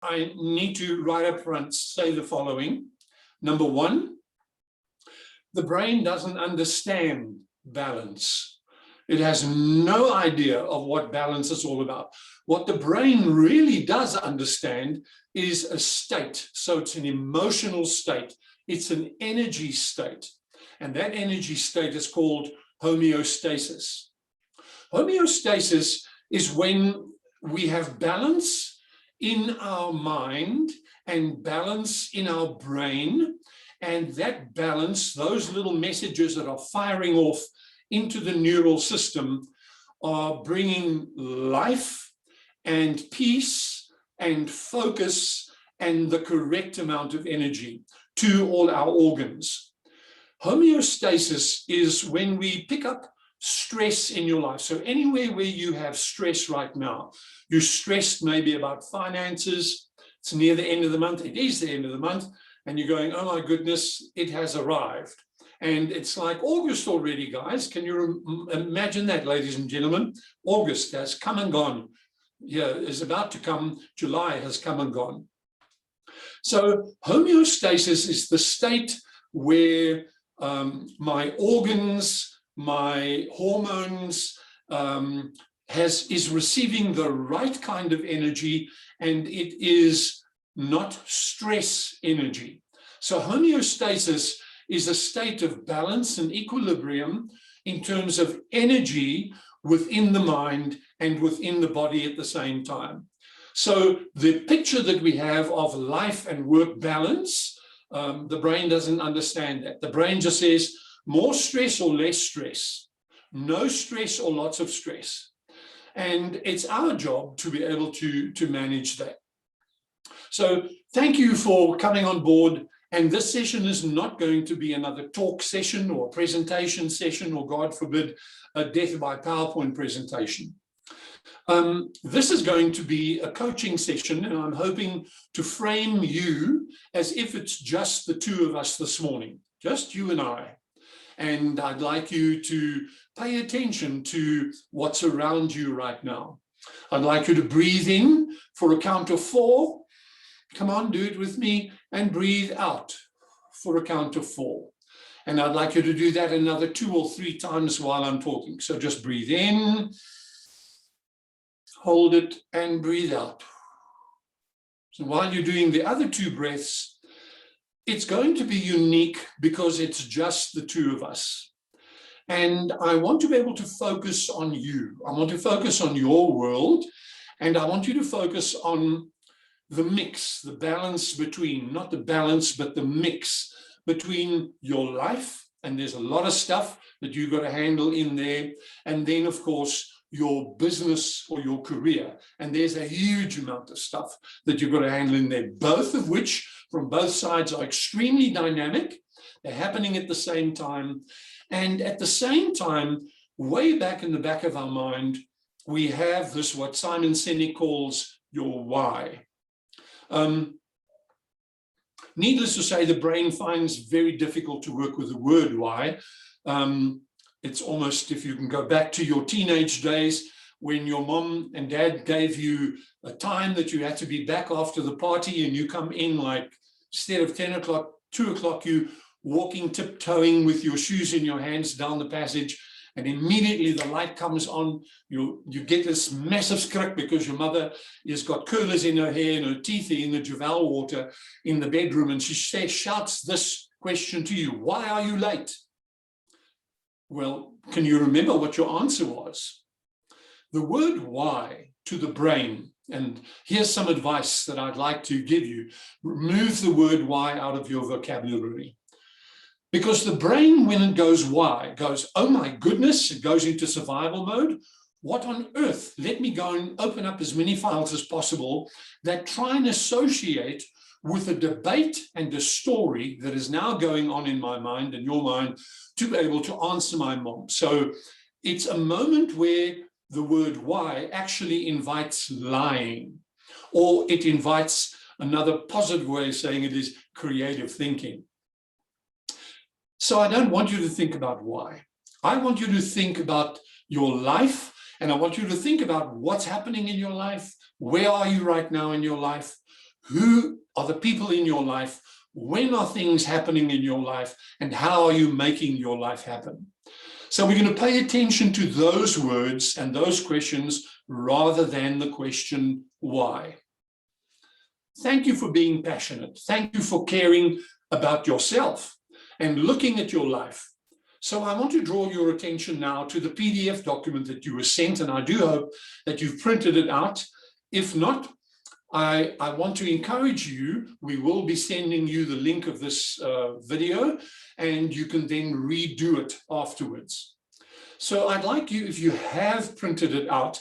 I need to right up front say the following. Number one, the brain doesn't understand balance. It has no idea of what balance is all about. What the brain really does understand is a state. So it's an emotional state. It's an energy state. And that energy state is called homeostasis. Homeostasis is when we have balance in our mind and balance in our brain. And that balance, those little messages that are firing off into the neural system, are bringing life and peace and focus and the correct amount of energy to all our organs. Homeostasis is when we pick up stress in your life. So anywhere where you have stress right now, you're stressed maybe about finances, it's near the end of the month, it is the end of the month, and you're going, oh my goodness, it has arrived. And it's like August already, guys. Can you imagine that, ladies and gentlemen? August has come and gone. Yeah, is about to come. July has come and gone. So homeostasis is the state where my organs, my hormones is receiving the right kind of energy, and it is not stress energy. So homeostasis is a state of balance and equilibrium in terms of energy within the mind and within the body at the same time. So the picture that we have of life and work balance, the brain doesn't understand that. The brain just says more stress or less stress, no stress or lots of stress. And it's our job to be able to manage that. So thank you for coming on board. And this session is not going to be another talk session or presentation session or, God forbid, a death by PowerPoint presentation. This is going to be a coaching session, and I'm hoping to frame you as if it's just the two of us this morning, just you and I. And I'd like you to pay attention to what's around you right now. I'd like you to breathe in for a count of 4. Come on, do it with me, and breathe out for a count of 4. And I'd like you to do that another 2 or 3 times while I'm talking. So just breathe in, hold it, and breathe out. So while you're doing the other 2 breaths, it's going to be unique because it's just the 2 of us. And I want to be able to focus on you. I want to focus on your world, and I want you to focus on the mix, the balance between, not the balance, but the mix between your life, and there's a lot of stuff that you've got to handle in there, and then, of course, your business or your career, and there's a huge amount of stuff that you've got to handle in there, both of which, from both sides, are extremely dynamic. They're happening at the same time, and at the same time, way back in the back of our mind, we have this, what Simon Sinek calls your why. Needless to say, the brain finds very difficult to work with the word why. It's almost, if you can go back to your teenage days when your mom and dad gave you a time that you had to be back after the party, and you come in like, instead of 10 o'clock, 2 o'clock, you walking, tiptoeing with your shoes in your hands down the passage, and immediately the light comes on, you get this massive skrik because your mother has got curlers in her hair and her teeth in the Javel water in the bedroom, and she shouts this question to you: why are you late? Well, can you remember what your answer was? The word why to the brain, and here's some advice that I'd like to give you: remove the word why out of your vocabulary. Because the brain, when it goes why, goes, oh my goodness, it goes into survival mode. What on earth? Let me go and open up as many files as possible that try and associate with a debate and a story that is now going on in my mind and your mind to be able to answer my mom. So it's a moment where the word why actually invites lying, or it invites another positive way of saying it is creative thinking. So I don't want you to think about why. I want you to think about your life, and I want you to think about what's happening in your life. Where are you right now in your life? Who are the people in your life? When are things happening in your life? And how are you making your life happen? So we're going to pay attention to those words and those questions rather than the question, why? Thank you for being passionate. Thank you for caring about yourself and looking at your life. So I want to draw your attention now to the PDF document that you were sent, and I do hope that you've printed it out. If not, I want to encourage you. We will be sending you the link of this video, and you can then redo it afterwards. So I'd like you, if you have printed it out,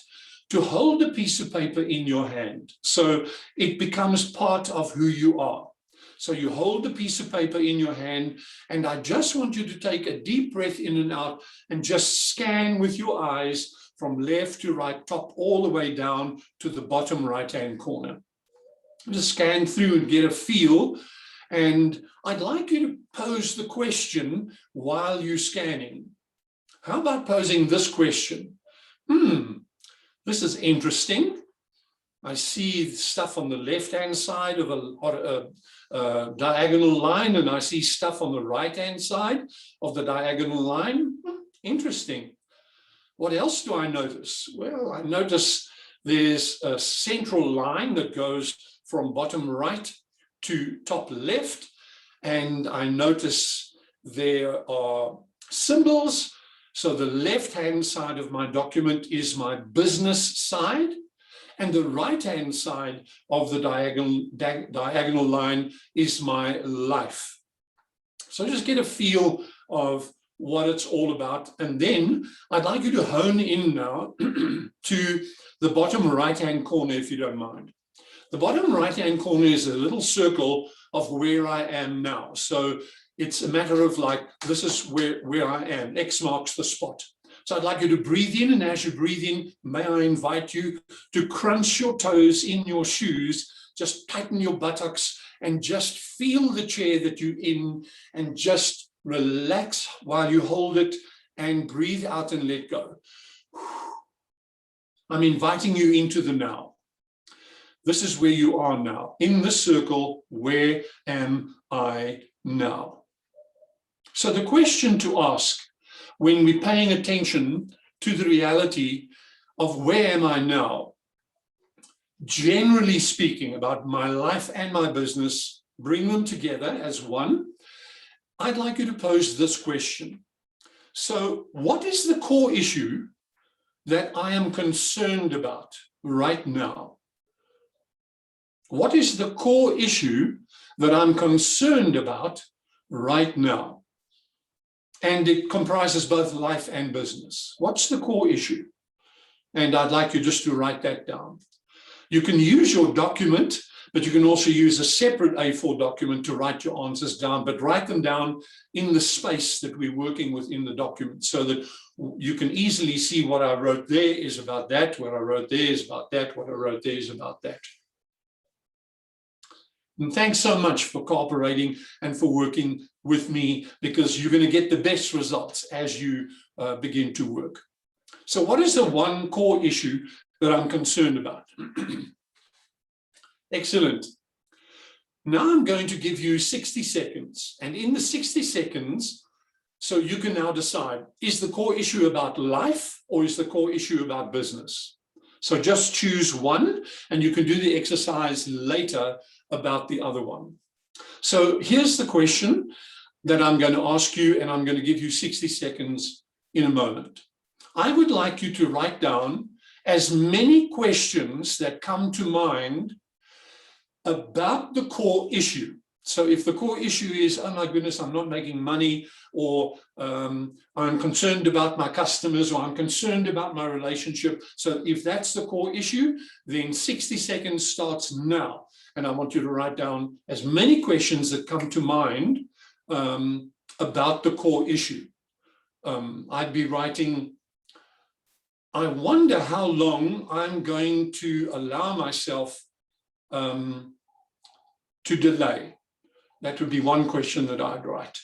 to hold a piece of paper in your hand so it becomes part of who you are. So you hold the piece of paper in your hand, and I just want you to take a deep breath in and out and just scan with your eyes from left to right, top all the way down to the bottom right-hand corner. Just scan through and get a feel. And I'd like you to pose the question while you're scanning. How about posing this question? This is interesting. I see stuff on the left-hand side of a diagonal line, and I see stuff on the right-hand side of the diagonal line. Interesting. What else do I notice? Well, I notice there's a central line that goes from bottom right to top left, and I notice there are symbols. So the left-hand side of my document is my business side, and the right-hand side of the diagonal line is my life. So just get a feel of what it's all about. And then I'd like you to hone in now to the bottom right-hand corner, if you don't mind. The bottom right-hand corner is a little circle of where I am now. So it's a matter of like, this is where I am. X marks the spot. So I'd like you to breathe in, and as you breathe in, may I invite you to crunch your toes in your shoes, just tighten your buttocks, and just feel the chair that you're in, and just relax while you hold it, and breathe out and let go. I'm inviting you into the now. This is where you are now. In the circle, where am I now? So the question to ask when we're paying attention to the reality of where am I now, generally speaking about my life and my business, bring them together as one, I'd like you to pose this question. So what is the core issue that I am concerned about right now? What is the core issue that I'm concerned about right now? And it comprises both life and business. What's the core issue? And I'd like you just to write that down. You can use your document, but you can also use a separate A4 document to write your answers down, but write them down in the space that we're working with in the document so that you can easily see what I wrote there is about that, what I wrote there is about that, what I wrote there is about that. And thanks so much for cooperating and for working with me, because you're going to get the best results as you begin to work. So what is the one core issue that I'm concerned about? Excellent. Now I'm going to give you 60 seconds. And in the 60 seconds, so you can now decide, is the core issue about life or is the core issue about business? So just choose one, and you can do the exercise later about the other one. So here's the question that I'm going to ask you, and I'm going to give you 60 seconds in a moment. I would like you to write down as many questions that come to mind about the core issue. So if the core issue is, oh my goodness, I'm not making money, or I'm concerned about my customers, or I'm concerned about my relationship. So if that's the core issue, then 60 seconds starts now. And I want you to write down as many questions that come to mind about the core issue. I'd be writing, I wonder how long I'm going to allow myself to delay. That would be one question that I'd write.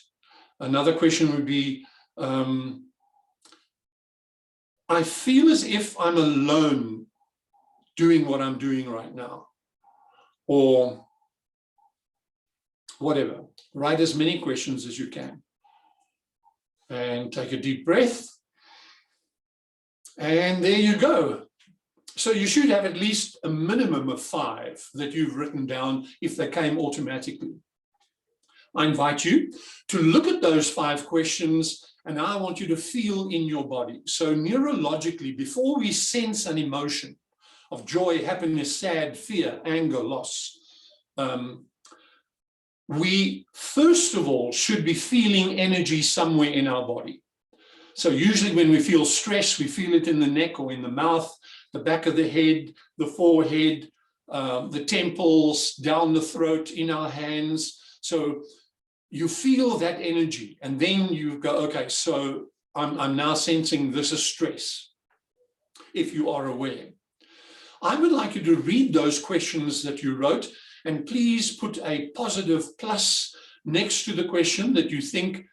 Another question would be, I feel as if I'm alone doing what I'm doing right now. Or whatever. Write as many questions as you can. And take a deep breath. And there you go. So you should have at least a minimum of 5 that you've written down if they came automatically. I invite you to look at those 5 questions, and I want you to feel in your body. So neurologically, before we sense an emotion of joy, happiness, sad, fear, anger, loss, we first of all should be feeling energy somewhere in our body. So usually when we feel stress, we feel it in the neck or in the mouth, the back of the head, the forehead, the temples, down the throat, in our hands. So you feel that energy, and then you go, okay, so I'm now sensing this is stress, if you are aware. I would like you to read those questions that you wrote, and please put a positive plus next to the question that you think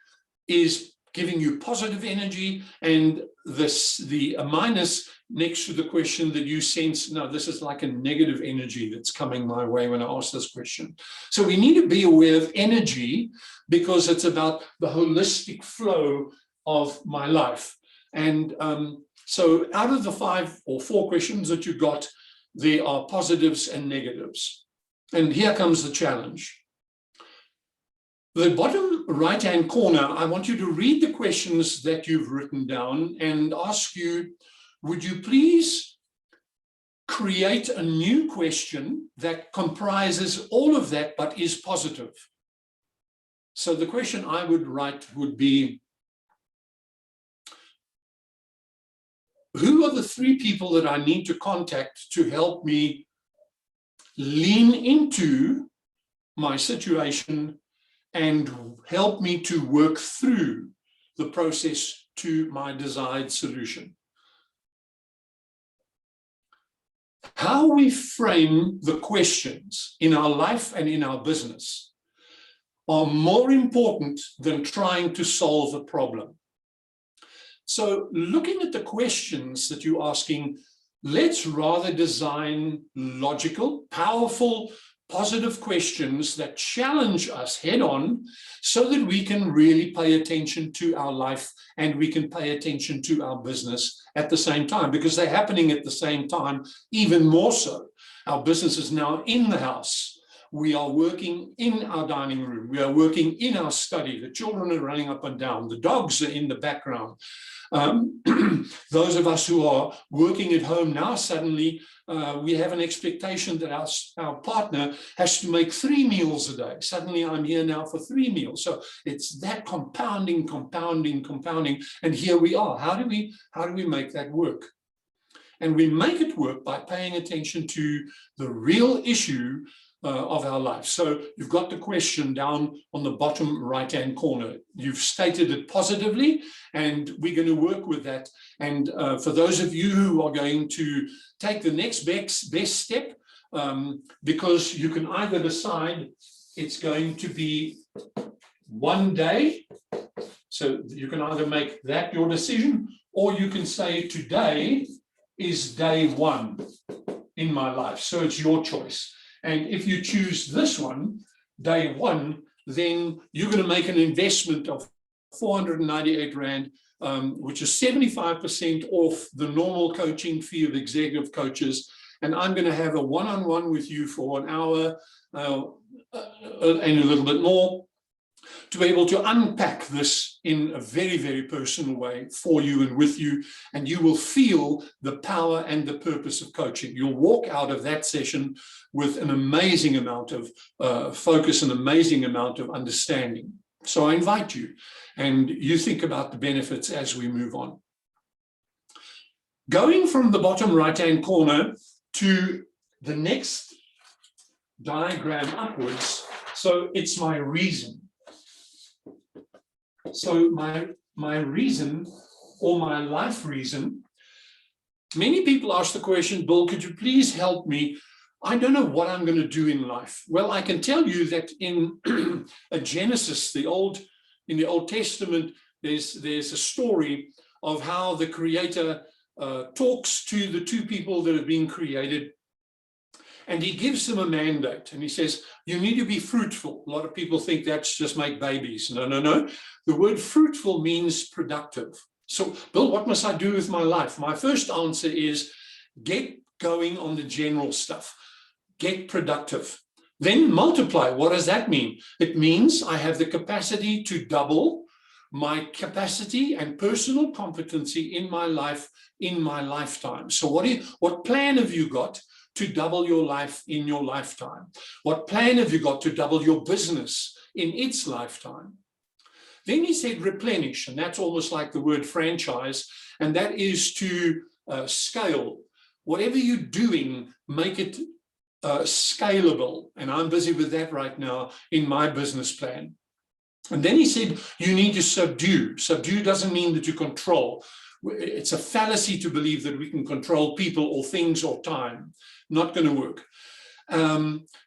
is giving you positive energy, and the minus next to the question that you sense, no, this is like a negative energy that's coming my way when I ask this question. So we need to be aware of energy, because it's about the holistic flow of my life. And so out of the 5 or 4 questions that you got, there are positives and negatives. And here comes the challenge. The bottom right-hand corner, I want you to read the questions that you've written down and ask you, would you please create a new question that comprises all of that but is positive? So the question I would write would be, who are the 3 people that I need to contact to help me lean into my situation and help me to work through the process to my desired solution? How we frame the questions in our life and in our business are more important than trying to solve a problem. So looking at the questions that you're asking, let's rather design logical, powerful, positive questions that challenge us head on, so that we can really pay attention to our life and we can pay attention to our business at the same time, because they're happening at the same time, even more so. Our business is now in the house. We are working in our dining room. We are working in our study. The children are running up and down. The dogs are in the background. Those of us who are working at home now, suddenly we have an expectation that our partner has to make 3 meals a day. Suddenly I'm here now for 3 meals. So it's that compounding. And here we are. How do we make that work? And we make it work by paying attention to the real issue of our life. So you've got the question down on the bottom right-hand corner. You've stated it positively, and we're going to work with that. And for those of you who are going to take the next best step, because you can either decide it's going to be 1 day, so you can either make that your decision, or you can say today is day 1 in my life. So it's your choice. And if you choose this one, day 1, then you're going to make an investment of 498 Rand, which is 75% off the normal coaching fee of executive coaches. And I'm going to have a one-on-one with you for an hour and a little bit more, to be able to unpack this in a very, very personal way for you and with you, and you will feel the power and the purpose of coaching. You'll walk out of that session with an amazing amount of focus, an amazing amount of understanding. So I invite you, and you think about the benefits as we move on. Going from the bottom right-hand corner to the next diagram upwards, so it's my reason. So my reason, or my life reason, many people ask the question, Bill, could you please help me? I don't know what I'm going to do in life. Well, I can tell you that in Genesis, in the Old Testament, there's a story of how the Creator talks to the 2 people that have been created. And he gives them a mandate, and he says, you need to be fruitful. A lot of people think that's just make babies. No, no, no. The word fruitful means productive. So, Bill, what must I do with my life? My first answer is get going on the general stuff. Get productive. Then multiply. What does that mean? It means I have the capacity to double my capacity and personal competency in my life, in my lifetime. So what plan have you got to double your life in your lifetime? What plan have you got to double your business in its lifetime? Then he said replenish, and that's almost like the word franchise, and that is to scale. Whatever you're doing, make it scalable, and I'm busy with that right now in my business plan. And then he said, you need to subdue. Subdue doesn't mean that you control. It's a fallacy to believe that we can control people or things or time. Not going to work.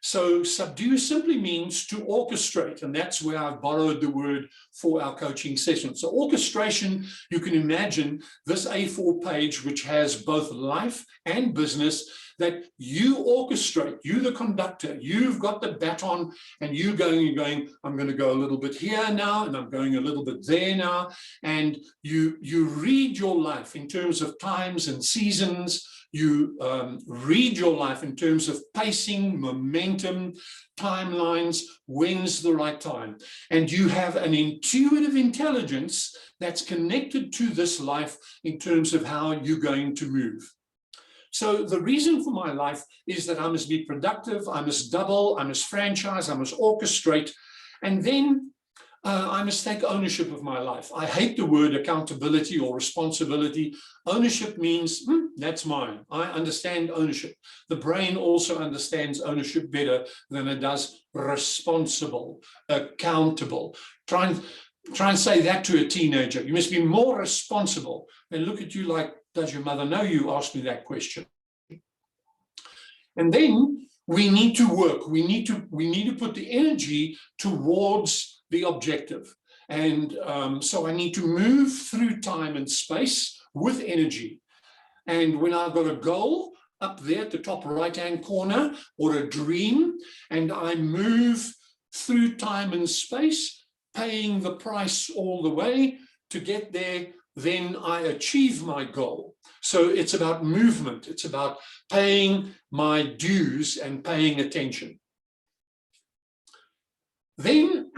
So subdue simply means to orchestrate, and that's where I've borrowed the word for our coaching session. So orchestration, you can imagine this A4 page, which has both life and business, that you orchestrate, you the conductor, you've got the baton, and you're going, I'm going to go a little bit here now, and I'm going a little bit there now, and you read your life in terms of times and seasons. You read your life in terms of pacing, momentum, timelines, when's the right time. And you have an intuitive intelligence that's connected to this life in terms of how you're going to move. So the reason for my life is that I must be productive, I must double, I must franchise, I must orchestrate, and then I must take ownership of my life. I hate the word accountability or responsibility. Ownership means, that's mine. I understand ownership. The brain also understands ownership better than it does responsible, accountable. Try and say that to a teenager. You must be more responsible. They look at you like, does your mother know you asked me that question? And then we need to work. We need to put the energy towards the objective. And so I need to move through time and space with energy. And when I've got a goal up there at the top right-hand corner, or a dream, and I move through time and space, paying the price all the way to get there, then I achieve my goal. So it's about movement. It's about paying my dues and paying attention. Then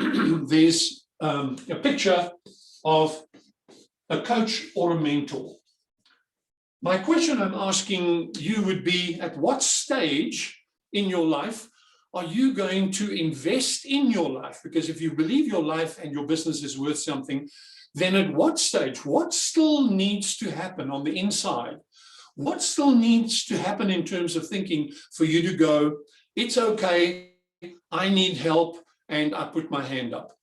there's a picture of a coach or a mentor. My question I'm asking you would be, at what stage in your life are you going to invest in your life? Because if you believe your life and your business is worth something, then at what stage, what still needs to happen on the inside? What still needs to happen in terms of thinking for you to go, it's okay, I need help, and I put my hand up.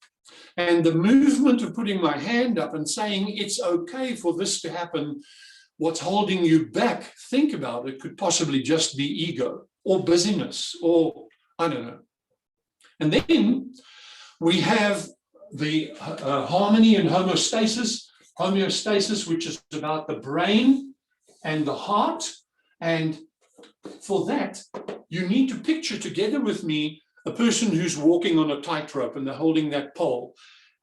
And the movement of putting my hand up and saying it's okay for this to happen, what's holding you back, think about it, could possibly just be ego or busyness or I don't know. And then we have the harmony and homeostasis, which is about the brain and the heart. And for that, you need to picture together with me a person who's walking on a tightrope and they're holding that pole.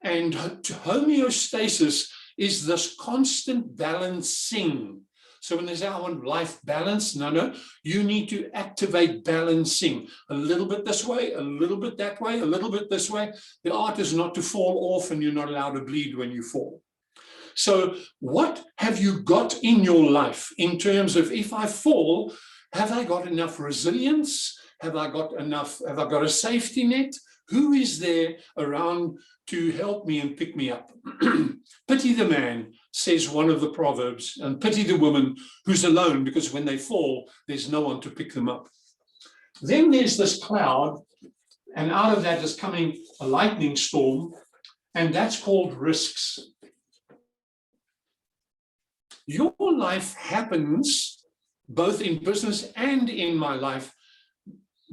And homeostasis is this constant balancing. So when they say, I want life balance, no, you need to activate balancing. A little bit this way, a little bit that way, a little bit this way. The art is not to fall off, and you're not allowed to bleed when you fall. So what have you got in your life in terms of, if I fall, have I got enough resilience? Have I got a safety net? Who is there around to help me and pick me up? Pity the man, says one of the Proverbs, and pity the woman who's alone, because when they fall, there's no one to pick them up. Then there's this cloud, and out of that is coming a lightning storm, and that's called risks. Your life happens both in business and in my life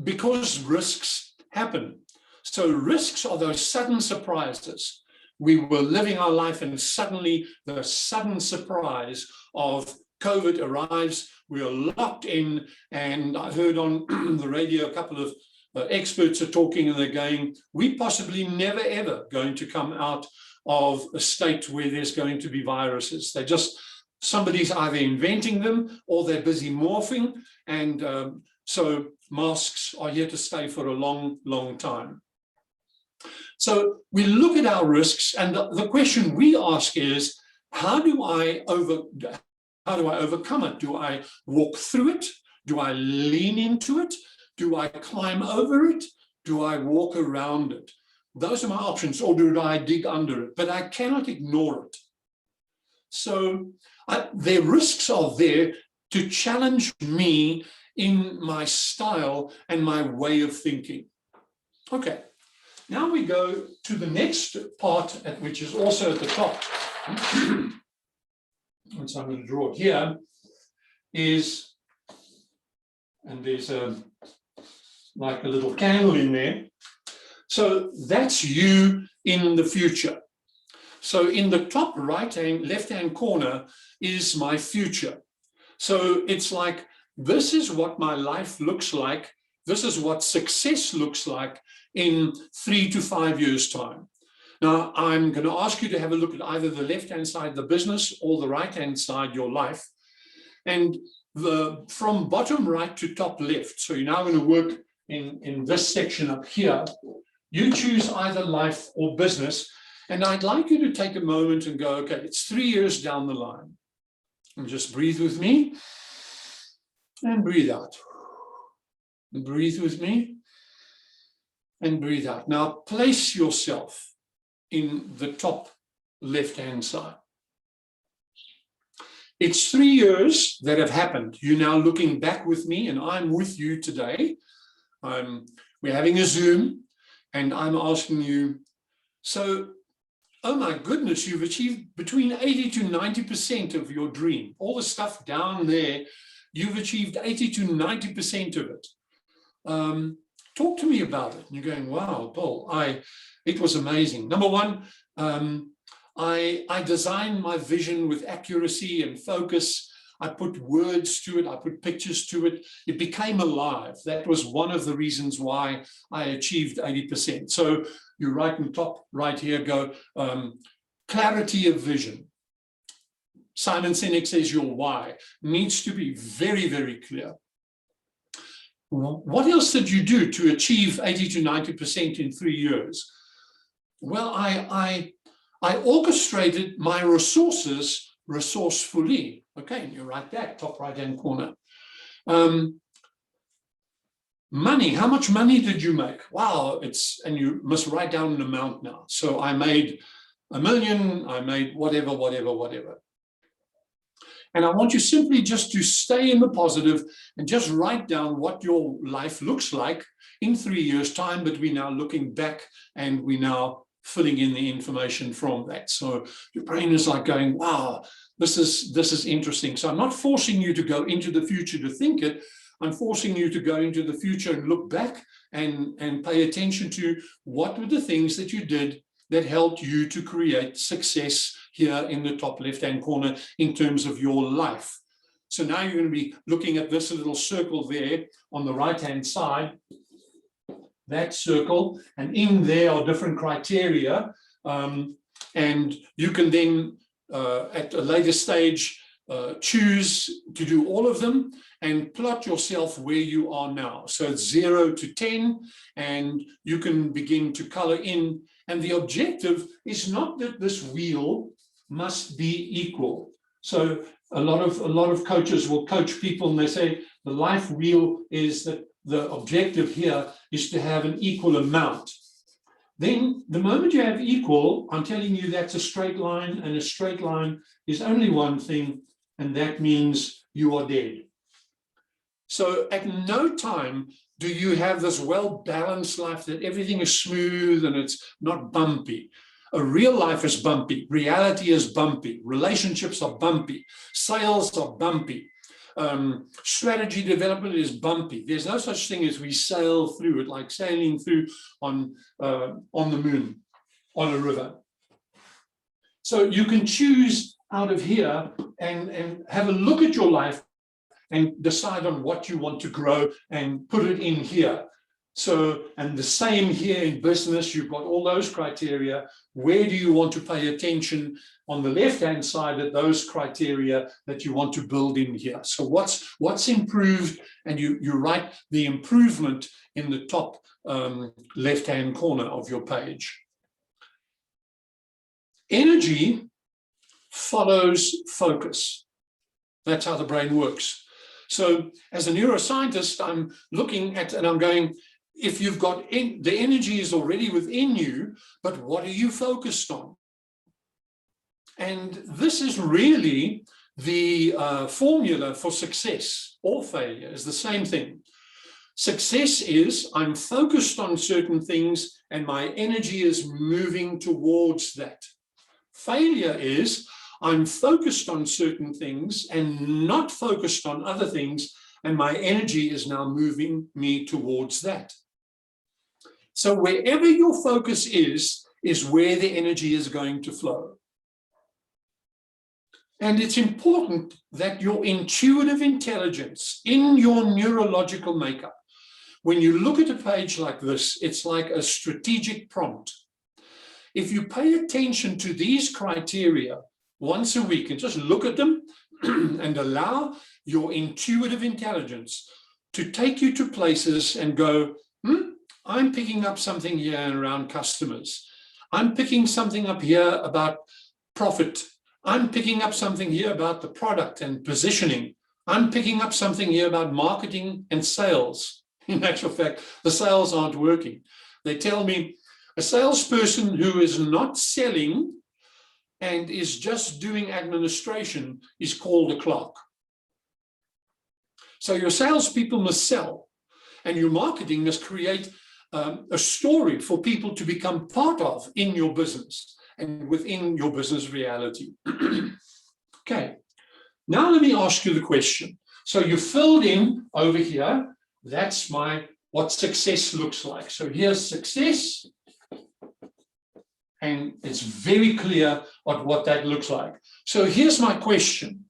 because risks happen. So risks are those sudden surprises. We were living our life and suddenly the sudden surprise of COVID arrives. we are locked in. And I heard on the radio a couple of experts are talking, and they're going, we possibly never ever going to come out of a state where there's going to be viruses. They're just, somebody's either inventing them or they're busy morphing. And so masks are here to stay for a long, long time. So we look at our risks, and the question we ask is, how do I overcome it? Do I walk through it? Do I lean into it? Do I climb over it? Do I walk around it? Those are my options. Or do I dig under it? But I cannot ignore it. So the risks are there to challenge me in my style and my way of thinking. Okay, now we go to the next part, which is also at the top. And so I'm going to draw it here, is, and there's like a little candle in there. So that's you in the future. So in the top left-hand corner is my future. So it's like, this is what my life looks like. This is what success looks like in 3 to 5 years' time. Now, I'm going to ask you to have a look at either the left-hand side, the business, or the right-hand side, your life. And from bottom right to top left, so you're now going to work in this section up here, you choose either life or business. And I'd like you to take a moment and go, okay, it's 3 years down the line. And just breathe with me and breathe out. And breathe with me and breathe out. Now place yourself in the top left-hand side. It's 3 years that have happened. You're now looking back with me, and I'm with you today. We're having a Zoom, and I'm asking you, so, oh my goodness, you've achieved between 80 to 90% of your dream. All the stuff down there, you've achieved 80 to 90% of it. Talk to me about it. And you're going, wow, Paul, it was amazing. Number one, I designed my vision with accuracy and focus. I put words to it. I put pictures to it. It became alive. That was one of the reasons why I achieved 80%. So you write in top right here, go clarity of vision. Simon Sinek says your why needs to be very, very clear. What else did you do to achieve 80 to 90% in 3 years? Well, I orchestrated my resources resourcefully. Okay, and you write that, top right-hand corner. Money, how much money did you make? Wow, and you must write down an amount now. So I made $1 million, I made whatever, whatever, whatever. And I want you simply just to stay in the positive and just write down what your life looks like in 3 years' time, but we're now looking back and we're now filling in the information from that. So your brain is like going, wow, this is interesting. So I'm not forcing you to go into the future to think it. I'm forcing you to go into the future and look back and pay attention to what were the things that you did that helped you to create success here in the top left-hand corner in terms of your life. So now you're going to be looking at this little circle there on the right-hand side, that circle, and in there are different criteria. And you can then, at a later stage, choose to do all of them and plot yourself where you are now. So it's 0 to 10, and you can begin to color in. And the objective is not that this wheel must be equal. So a lot of coaches will coach people and they say the life wheel is that the objective here is to have an equal amount. Then the moment you have equal, I'm telling you that's a straight line, and a straight line is only one thing, and that means you are dead. So at no time do you have this well-balanced life that everything is smooth and it's not bumpy. A real life is bumpy. Reality is bumpy. Relationships are bumpy. Sales are bumpy. Strategy development is bumpy. There's no such thing as we sail through it, like sailing through on the moon, on a river. So you can choose out of here and have a look at your life and decide on what you want to grow and put it in here. So, and the same here in business, you've got all those criteria. Where do you want to pay attention on the left-hand side at those criteria that you want to build in here? So what's improved, and you write the improvement in the top left-hand corner of your page. Energy follows focus. That's how the brain works. So as a neuroscientist, I'm looking at, and I'm going, if you've got the energy is already within you, but what are you focused on? And this is really the formula for success or failure, is the same thing. Success is I'm focused on certain things and my energy is moving towards that. Failure is I'm focused on certain things and not focused on other things, and my energy is now moving me towards that. So wherever your focus is where the energy is going to flow. And it's important that your intuitive intelligence in your neurological makeup, when you look at a page like this, it's like a strategic prompt. If you pay attention to these criteria once a week and just look at them and allow your intuitive intelligence to take you to places and go, I'm picking up something here around customers. I'm picking something up here about profit. I'm picking up something here about the product and positioning. I'm picking up something here about marketing and sales. In actual fact, the sales aren't working. They tell me a salesperson who is not selling and is just doing administration is called a clerk. So your salespeople must sell, and your marketing must create a story for people to become part of in your business and within your business reality. Okay, now let me ask you the question. So you filled in over here, that's what success looks like. So here's success, and it's very clear what that looks like. So here's my question,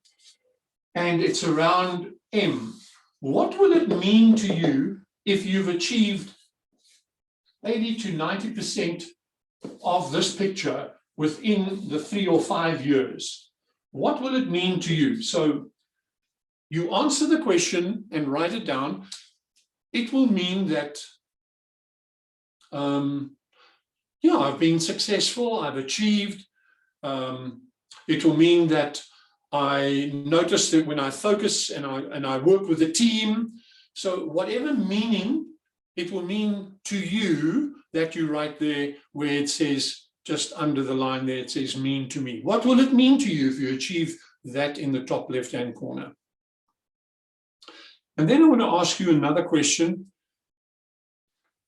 and it's around M. What will it mean to you if you've achieved 80 to 90% of this picture within the 3 or 5 years? What will it mean to you? So you answer the question and write it down. It will mean that, I've been successful, I've achieved. It will mean that I notice that when I focus and I work with a team. So whatever meaning it will mean to you that you write there where it says, just under the line there, it says mean to me. What will it mean to you if you achieve that in the top left-hand corner? And then I want to ask you another question.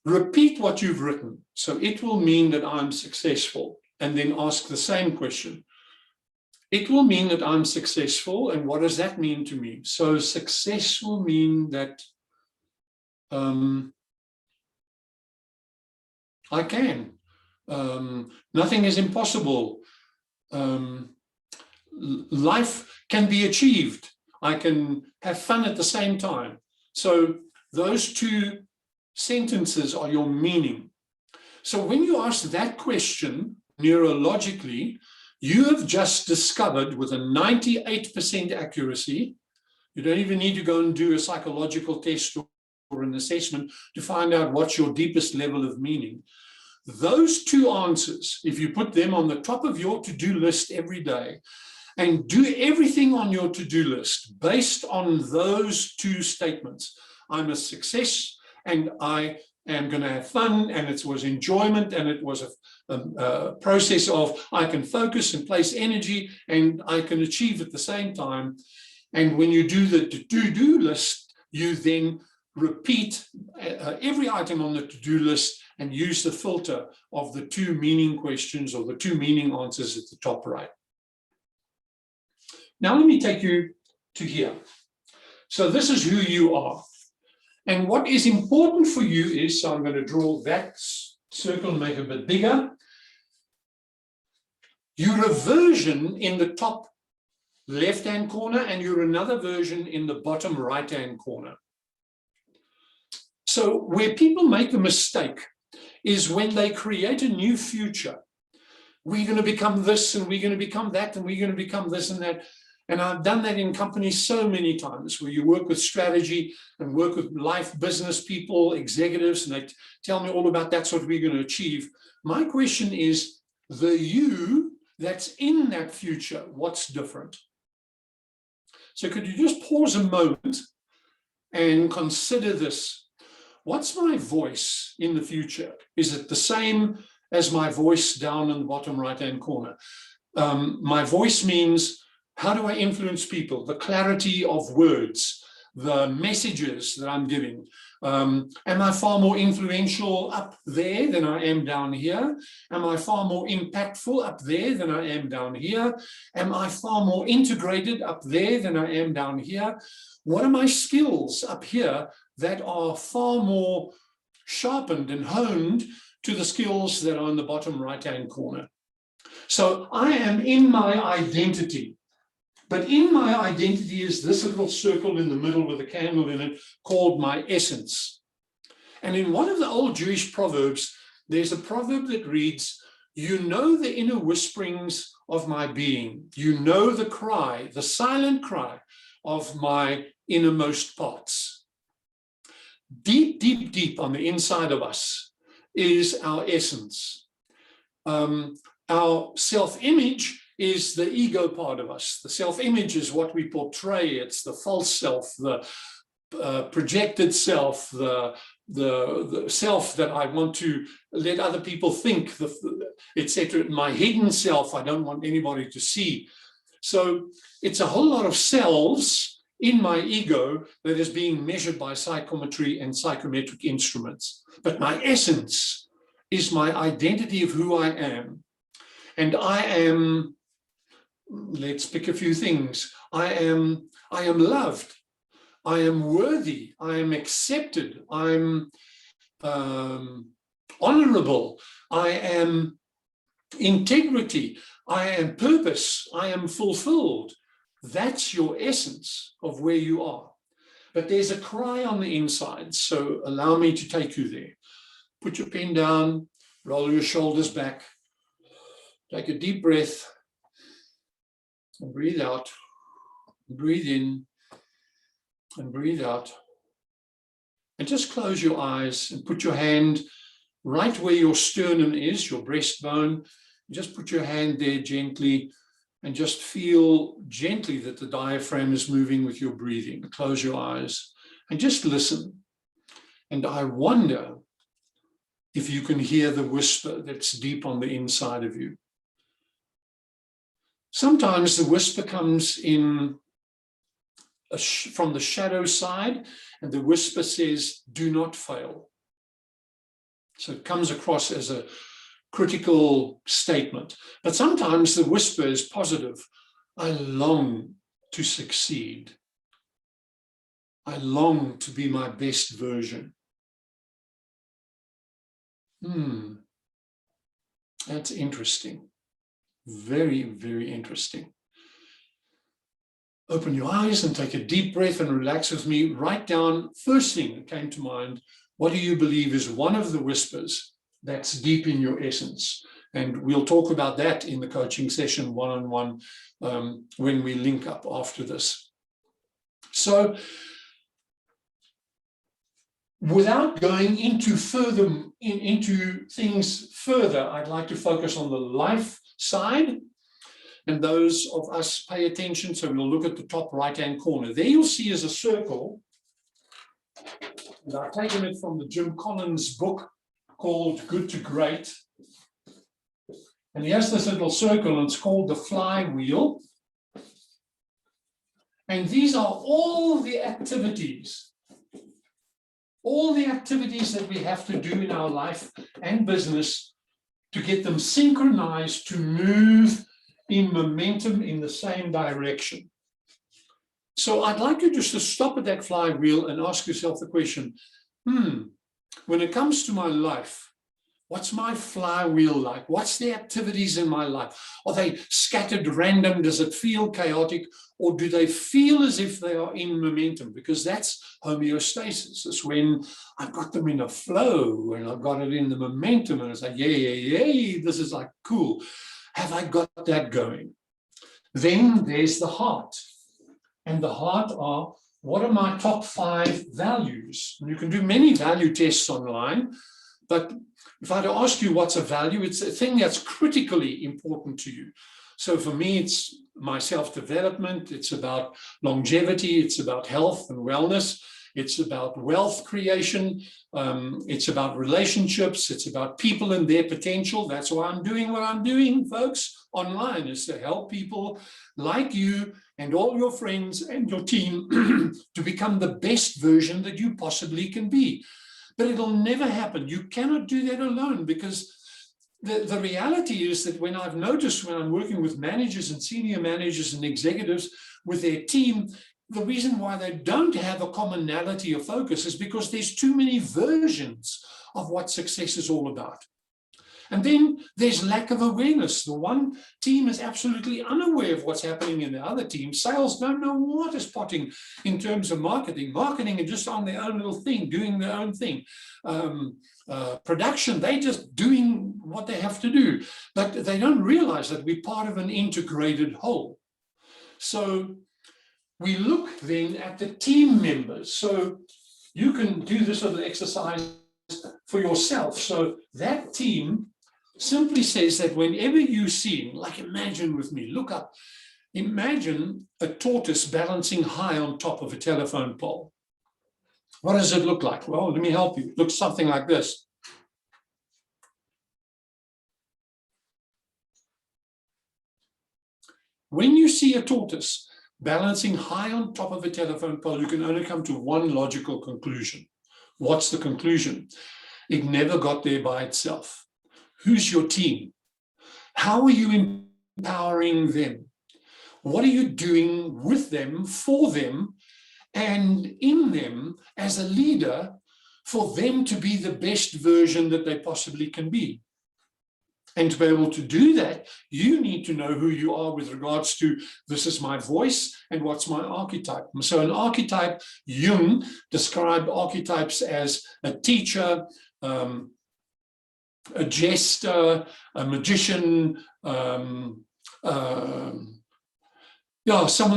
Repeat what you've written. So it will mean that I'm successful. And then ask the same question. It will mean that I'm successful. And what does that mean to me? So success will mean that I can. Nothing is impossible. Life can be achieved. I can have fun at the same time. So those two sentences are your meaning. So when you ask that question neurologically, you have just discovered with a 98% accuracy, you don't even need to go and do a psychological test or an assessment to find out what's your deepest level of meaning. Those two answers, if you put them on the top of your to-do list every day and do everything on your to-do list based on those two statements, I'm a success and I am going to have fun, and it was enjoyment, and it was a process of I can focus and place energy and I can achieve at the same time. And when you do the to-do list, you then repeat every item on the to-do list and use the filter of the two meaning questions or the two meaning answers at the top right. Now let me take you to here. So this is who you are. And what is important for you is, so I'm going to draw that circle and make it a bit bigger. Your aversion in the top left-hand corner, and you're another version in the bottom right-hand corner. So where people make the mistake is when they create a new future. We're going to become this, and we're going to become that, and we're going to become this and that. And I've done that in companies so many times, where you work with strategy and work with life business people, executives, and they tell me all about that's what we're going to achieve. My question is, the you that's in that future, what's different? So could you just pause a moment and consider this? What's my voice in the future? Is it the same as my voice down in the bottom right-hand corner? My voice means, how do I influence people? The clarity of words, the messages that I'm giving. Am I far more influential up there than I am down here? Am I far more impactful up there than I am down here? Am I far more integrated up there than I am down here? What are my skills up here that are far more sharpened and honed to the skills that are in the bottom right-hand corner? So I am in my identity. But in my identity is this little circle in the middle with a candle in it called my essence. And in one of the old Jewish proverbs, there's a proverb that reads, you know the inner whisperings of my being. You know the cry, the silent cry of my innermost parts. Deep, deep, deep on the inside of us is our essence. Our self-image is the ego part of us. The self-image is what we portray. It's the false self, the projected self, the self that I want to let other people think, etc. My hidden self, I don't want anybody to see. So it's a whole lot of selves in my ego that is being measured by psychometry and psychometric instruments. But my essence is my identity of who I am. And I am, let's pick a few things. I am loved. I am worthy. I am accepted. I'm honorable. I am integrity. I am purpose. I am fulfilled. That's your essence of where you are. But there's a cry on the inside. So allow me to take you there. Put your pen down, roll your shoulders back, take a deep breath, and breathe out, breathe in, and breathe out. And just close your eyes and put your hand right where your sternum is, your breastbone. Just put your hand there gently and just feel gently that the diaphragm is moving with your breathing. Close your eyes and just listen. And I wonder if you can hear the whisper that's deep on the inside of you. Sometimes the whisper comes in from the shadow side, and the whisper says, do not fail. So it comes across as a critical statement. But sometimes the whisper is positive. I long to succeed. I long to be my best version. That's interesting. Very, very interesting. Open your eyes and take a deep breath and relax with me. Write down, first thing that came to mind, what do you believe is one of the whispers that's deep in your essence? And we'll talk about that in the coaching session one-on-one when we link up after this. So without going into things further, I'd like to focus on the life side. And those of us pay attention, so we'll look at the top right-hand corner. There you'll see is a circle. And I've taken it from the Jim Collins book called Good to Great. And he has this little circle, and it's called the flywheel. And these are all the activities that we have to do in our life and business to get them synchronized to move in momentum in the same direction. So I'd like you just to stop at that flywheel and ask yourself the question, when it comes to my life, What's my flywheel like? What's the activities in my life? Are they scattered, random? Does it feel chaotic? Or do they feel as if they are in momentum? Because that's homeostasis. It's when I've got them in a flow and I've got it in the momentum and it's like, yay, this is like cool. Have I got that going? Then there's the heart. And the heart are, what are my top 5 values? And you can do many value tests online, but if I had to ask you what's a value, it's a thing that's critically important to you. So for me, it's my self-development, it's about longevity, it's about health and wellness, it's about wealth creation, it's about relationships, it's about people and their potential. That's why I'm doing what I'm doing, folks, online, is to help people like you and all your friends and your team to become the best version that you possibly can be. But it'll never happen. You cannot do that alone, because the reality is that when I've noticed when I'm working with managers and senior managers and executives with their team, the reason why they don't have a commonality of focus is because there's too many versions of what success is all about. And then there's lack of awareness. The one team is absolutely unaware of what's happening in the other team. Sales don't know what is potting in terms of marketing. Marketing is just on their own little thing, doing their own thing. Production, they're just doing what they have to do. But they don't realize that we're part of an integrated whole. So we look then at the team members. So you can do this little exercise for yourself. So that team simply says that whenever you see, like imagine with me, look up, imagine a tortoise balancing high on top of a telephone pole. What does it look like? Well, let me help you. It looks something like this. When you see a tortoise balancing high on top of a telephone pole, you can only come to one logical conclusion. What's the conclusion? It never got there by itself. Who's your team? How are you empowering them? What are you doing with them, for them, and in them as a leader for them to be the best version that they possibly can be? And to be able to do that, you need to know who you are with regards to this is my voice and what's my archetype. So an archetype, Jung described archetypes as a teacher, a jester, a magician, someone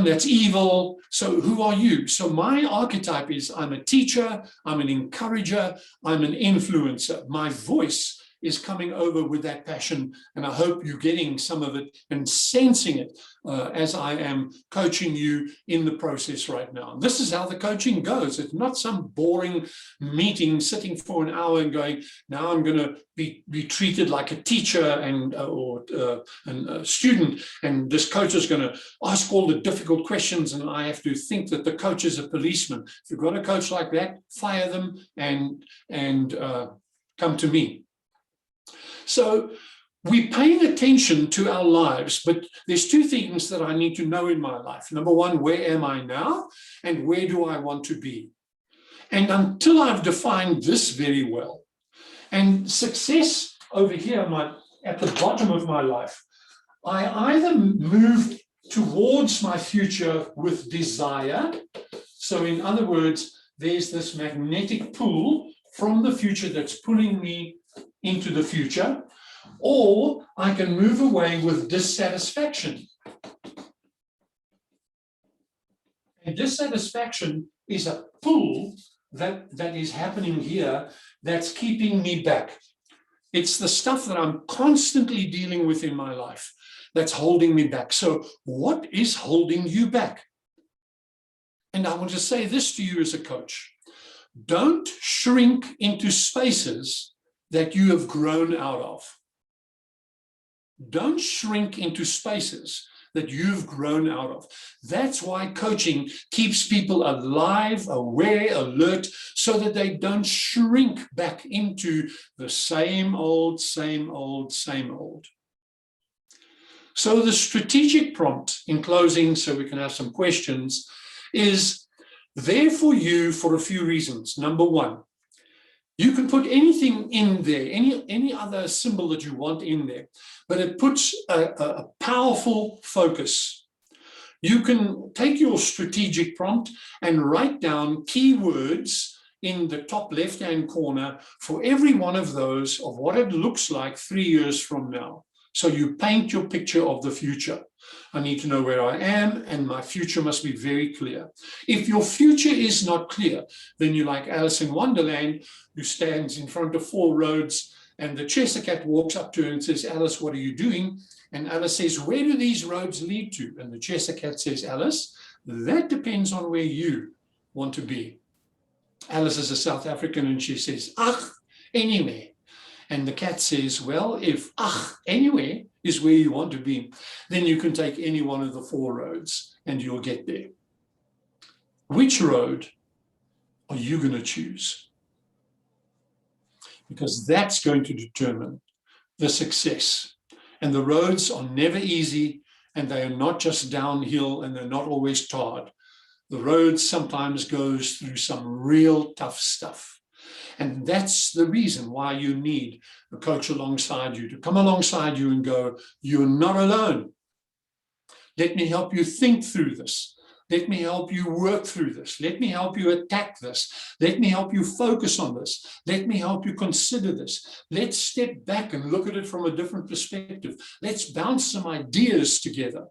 that's evil. So who are you? So my archetype is I'm a teacher, I'm an encourager, I'm an influencer. My voice is coming over with that passion, and I hope you're getting some of it and sensing it as I am coaching you in the process right now. This is how the coaching goes. It's not some boring meeting sitting for an hour and going, now I'm going to be treated like a teacher and or a student, and this coach is going to ask all the difficult questions and I have to think that the coach is a policeman. If you've got a coach like that, fire them and come to me. So we're paying attention to our lives, but there's 2 things that I need to know in my life. Number 1, where am I now? And where do I want to be? And until I've defined this very well, and success over here at the bottom of my life, I either move towards my future with desire. So in other words, there's this magnetic pull from the future that's pulling me into the future, or I can move away with dissatisfaction. And dissatisfaction is a pull that is happening here that's keeping me back. It's the stuff that I'm constantly dealing with in my life that's holding me back. So what is holding you back? And I want to say this to you as a coach. Don't shrink into spaces that you have grown out of. Don't shrink into spaces that you've grown out of. That's why coaching keeps people alive, aware, alert, so that they don't shrink back into the same old, same old, same old. So the strategic prompt in closing, so we can have some questions, is there for you for a few reasons. Number 1, You can put anything in there, any other symbol that you want in there, but it puts a powerful focus. You can take your strategic prompt and write down keywords in the top left-hand corner for every one of those of what it looks like 3 years from now. So you paint your picture of the future. I need to know where I am, and my future must be very clear. If your future is not clear, then you're like Alice in Wonderland, who stands in front of 4 roads, and the Cheshire Cat walks up to her and says, Alice, what are you doing? And Alice says, where do these roads lead to? And the Cheshire Cat says, Alice, that depends on where you want to be. Alice is a South African, and she says, ach, anywhere. And the cat says, well, if ach, anywhere is where you want to be, then you can take any one of the 4 roads and you'll get there. Which road are you going to choose? Because that's going to determine the success. And the roads are never easy, and they are not just downhill, and they're not always tarred. The road sometimes goes through some real tough stuff. And that's the reason why you need a coach alongside you, to come alongside you and go, you're not alone. Let me help you think through this. Let me help you work through this. Let me help you attack this. Let me help you focus on this. Let me help you consider this. Let's step back and look at it from a different perspective. Let's bounce some ideas together.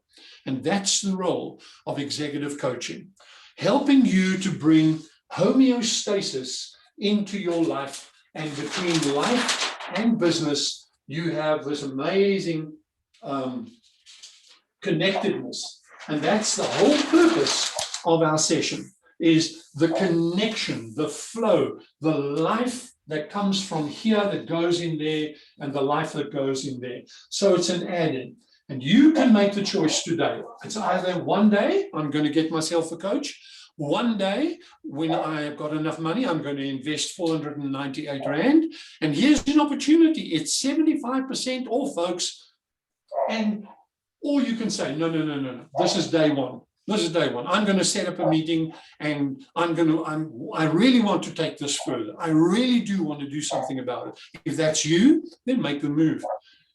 And that's the role of executive coaching, helping you to bring homeostasis into your life, and between life and business, you have this amazing connectedness. And that's the whole purpose of our session, is the connection, the flow, the life that comes from here that goes in there, and the life that goes in there. So it's an add-in. And you can make the choice today. It's either one day, I'm going to get myself a coach. One day, when I've got enough money, I'm going to invest 498 Rand. And here's an opportunity. It's 75% off, folks. And or you can say, no. This is day one. This is day one. I'm going to set up a meeting, and I really want to take this further. I really do want to do something about it. If that's you, then make the move.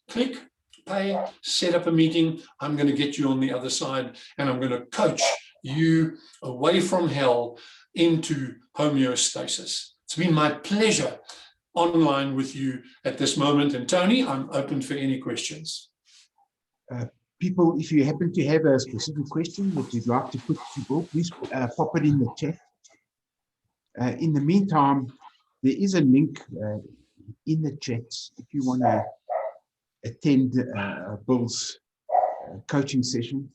Click, pay, set up a meeting. I'm going to get you on the other side, and I'm going to coach you away from hell into homeostasis. It's been my pleasure online with you at this moment. And Tony, I'm open for any questions. People, if you happen to have a specific question that you'd like to put to Bill, please pop it in the chat. In the meantime, there is a link in the chat if you want to attend Bill's coaching session.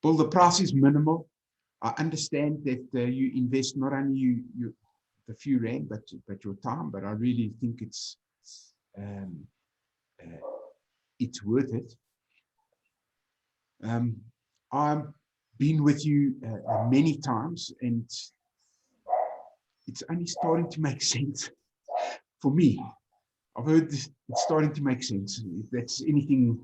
Bill, the price is minimal. I understand that you invest not only the few Rand, but your time. But I really think it's worth it. I've been with you many times, and it's only starting to make sense for me. I've heard this, it's starting to make sense. If that's anything.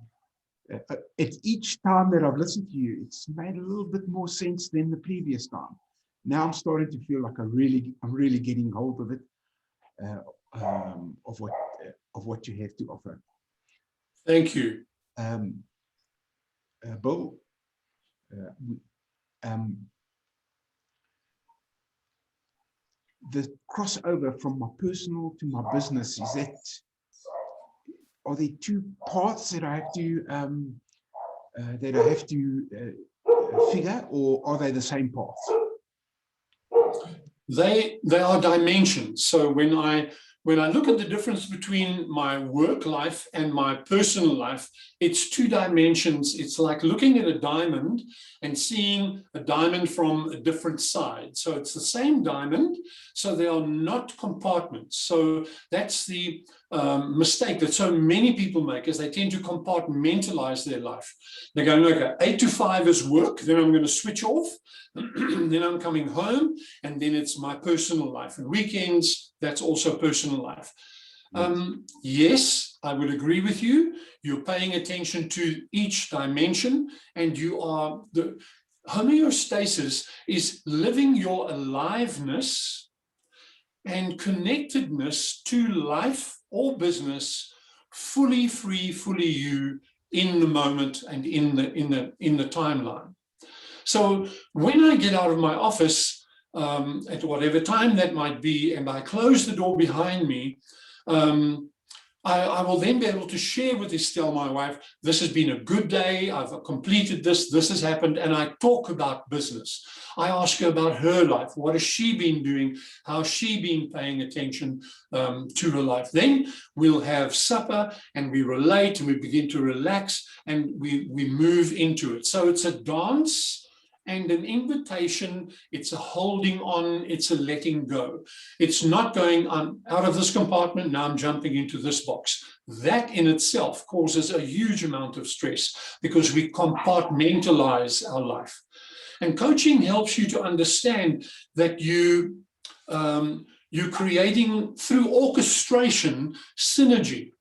At each time that I've listened to you, it's made a little bit more sense than the previous time. Now I'm starting to feel like I'm really getting hold of it, of what you have to offer. Thank you, Bill. The crossover from my personal to my business, are there 2 parts that I have to figure, or are they the same parts? They are dimensions. So when I look at the difference between my work life and my personal life, it's 2 dimensions. It's like looking at a diamond and seeing a diamond from a different side. So it's the same diamond, so they are not compartments. So that's the mistake that so many people make, is they tend to compartmentalize their life. They're going, okay, 8 to 5 is work, then I'm going to switch off, then I'm coming home, and then it's my personal life. And weekends, that's also personal life. Yes, I would agree with you. You're paying attention to each dimension, and the homeostasis is living your aliveness and connectedness to life or business, fully free, fully you, in the moment and in the timeline. So when I get out of my office, at whatever time that might be, and I close the door behind me, I will then be able to share with Estelle, my wife, this has been a good day, I've completed this, this has happened, and I talk about business. I ask her about her life, what has she been doing, how has she been paying attention to her life. Then we'll have supper, and we relate, and we begin to relax, and we move into it. So it's a dance and an invitation, it's a holding on, it's a letting go. It's not going on out of this compartment, now I'm jumping into this box. That in itself causes a huge amount of stress because we compartmentalize our life. And coaching helps you to understand that you're creating, through orchestration, synergy.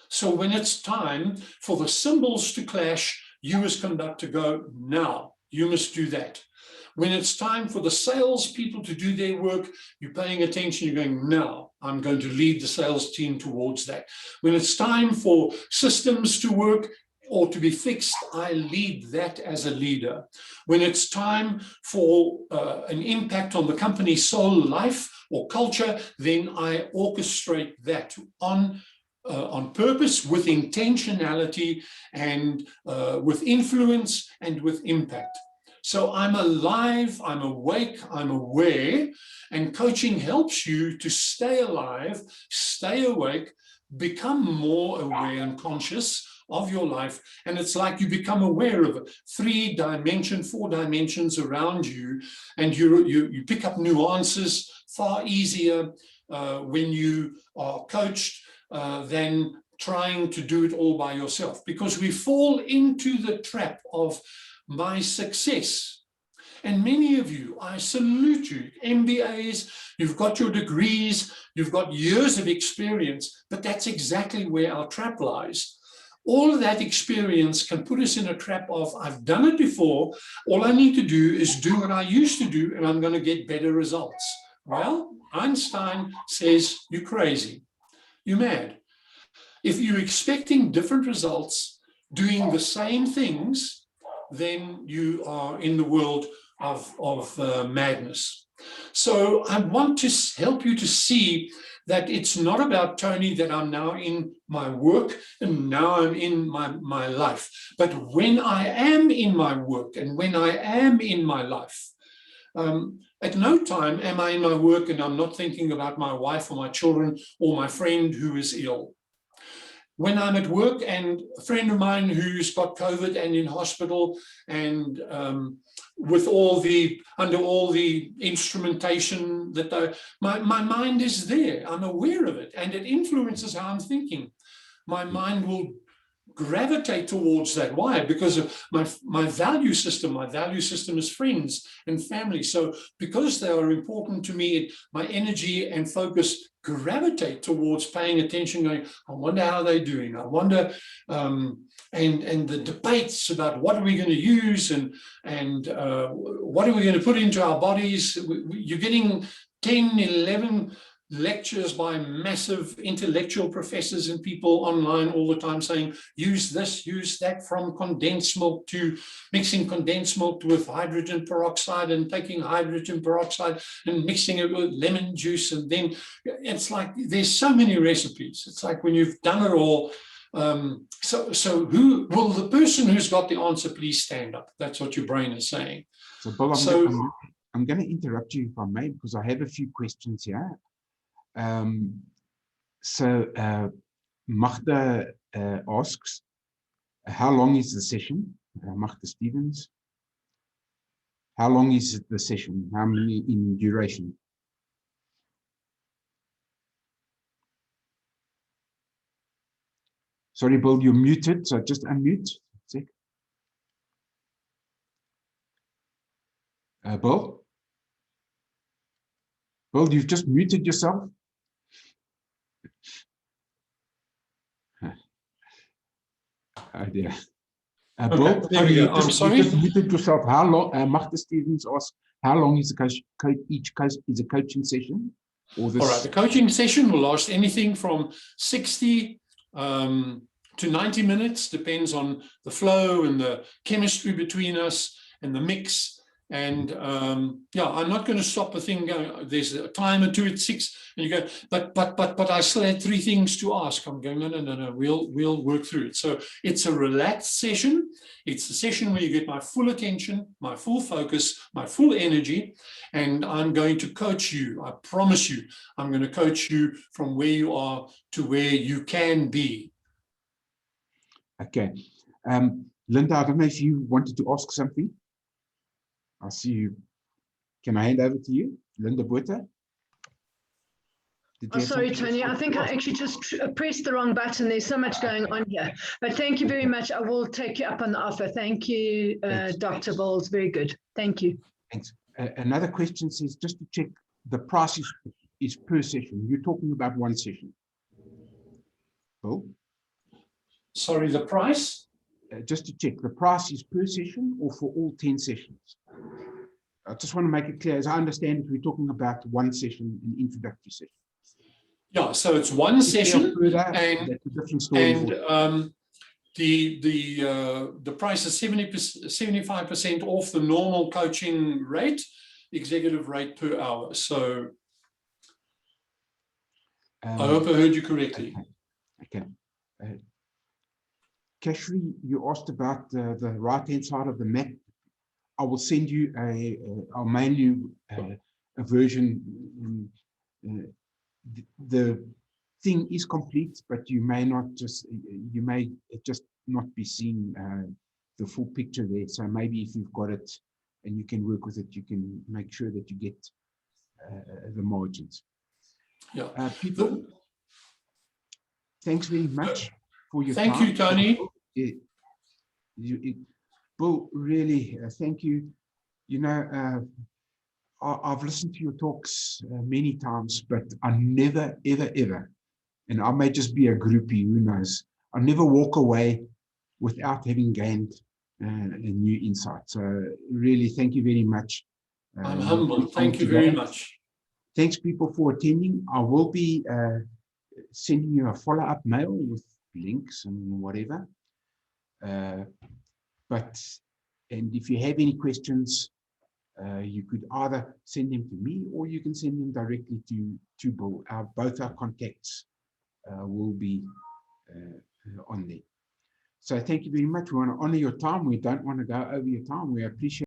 So when it's time for the cymbals to clash, you as conductor go, now. You must do that. When it's time for the salespeople to do their work, you're paying attention, you're going, now, I'm going to lead the sales team towards that. When it's time for systems to work or to be fixed, I lead that as a leader. When it's time for an impact on the company's soul, life, or culture, then I orchestrate that on purpose, with intentionality, and with influence and with impact. So I'm alive, I'm awake, I'm aware, and coaching helps you to stay alive, stay awake, become more aware and conscious of your life. And it's like you become aware of 3 dimensions, 4 dimensions around you, and you pick up nuances far easier when you are coached than trying to do it all by yourself, because we fall into the trap of my success. And many of you, I salute you, MBAs, you've got your degrees, you've got years of experience, but that's exactly where our trap lies. All of that experience can put us in a trap of, I've done it before, all I need to do is do what I used to do, and I'm going to get better results. Well, Einstein says, you're crazy, you're mad. If you're expecting different results, doing the same things, then you are in the world of madness. So I want to help you to see that it's not about, Tony, that I'm now in my work and now I'm in my life. But when I am in my work and when I am in my life, at no time am I in my work and I'm not thinking about my wife or my children or my friend who is ill. When I'm at work and a friend of mine who's got COVID and in hospital, and with under all the instrumentation that my mind is there, I'm aware of it, and it influences how I'm thinking. My mind will gravitate towards that. Why? Because of my value system. My value system is friends and family. So because they are important to me, my energy and focus gravitate towards paying attention, going, I wonder how they're doing. I wonder, and the debates about what are we going to use and what are we going to put into our bodies. You're getting 10, 11 lectures by massive intellectual professors and people online all the time saying, use this, use that, from condensed milk to mixing condensed milk with hydrogen peroxide and taking hydrogen peroxide and mixing it with lemon juice. And then it's like, there's so many recipes. It's like when you've done it all. So who will the person who's got the answer please stand up? That's what your brain is saying. So Bill, I'm going to interrupt you if I may, because I have a few questions here. Magda asks, how long is the session? Magda Stevens, how long is the session? How many in duration? Sorry, Bill, you're muted, so just unmute. Bill? Bill, you've just muted yourself. Oh dear. Bill, okay, I'm sorry. You just muted yourself. How long? Magda Stevens asks, how long is each coaching session? Or All right, the coaching session will last anything from 60 to 90 minutes, depends on the flow and the chemistry between us and the mix. And yeah, I'm not going to stop a thing going, there's a timer to it, 6, and you go, but I still had 3 things to ask. I'm going, no, we'll work through it. So it's a relaxed session. It's a session where you get my full attention, my full focus, my full energy, and I'm going to coach you. I promise you, I'm going to coach you from where you are to where you can be. Okay. Linda, I don't know if you wanted to ask something. I see you. Can I hand over to you, Linda Botha? Oh, sorry, Tony. I think I actually just pressed the wrong button. There's so much going on here. But thank you very much. I will take you up on the offer. Thank you, Dr. Bowles. Very good. Thank you. Thanks. Another question says, just to check, the price is per session. You're talking about 1 session. Bill? Sorry, the price? Just to check, the price is per session or for all 10 sessions? I just want to make it clear. As I understand it, we're talking about 1 session, an introductory session. Yeah, so it's 1 session, further, and that's a different story. The price is 75% off the normal coaching rate, executive rate per hour. So I hope I heard you correctly. Okay. Kashri, you asked about the right-hand side of the map. I will send you I'll mail you a version. The thing is complete, but you may just not be seeing the full picture there. So maybe if you've got it and you can work with it, you can make sure that you get the margins. Yeah. People, thanks very much for your time. Thank you, Tony. Bill, really, thank you. You know, I've listened to your talks many times, but I never, ever, and I may just be a groupie, who knows, I never walk away without having gained a new insight. So really, thank you very much. I'm humbled. Thank you very much. Thanks, people, for attending. I will be sending you a follow-up mail with links and whatever. And if you have any questions, you could either send them to me or you can send them directly to Bill. Both our contacts will be on there. So thank you very much. We want to honor your time. We don't want to go over your time. We appreciate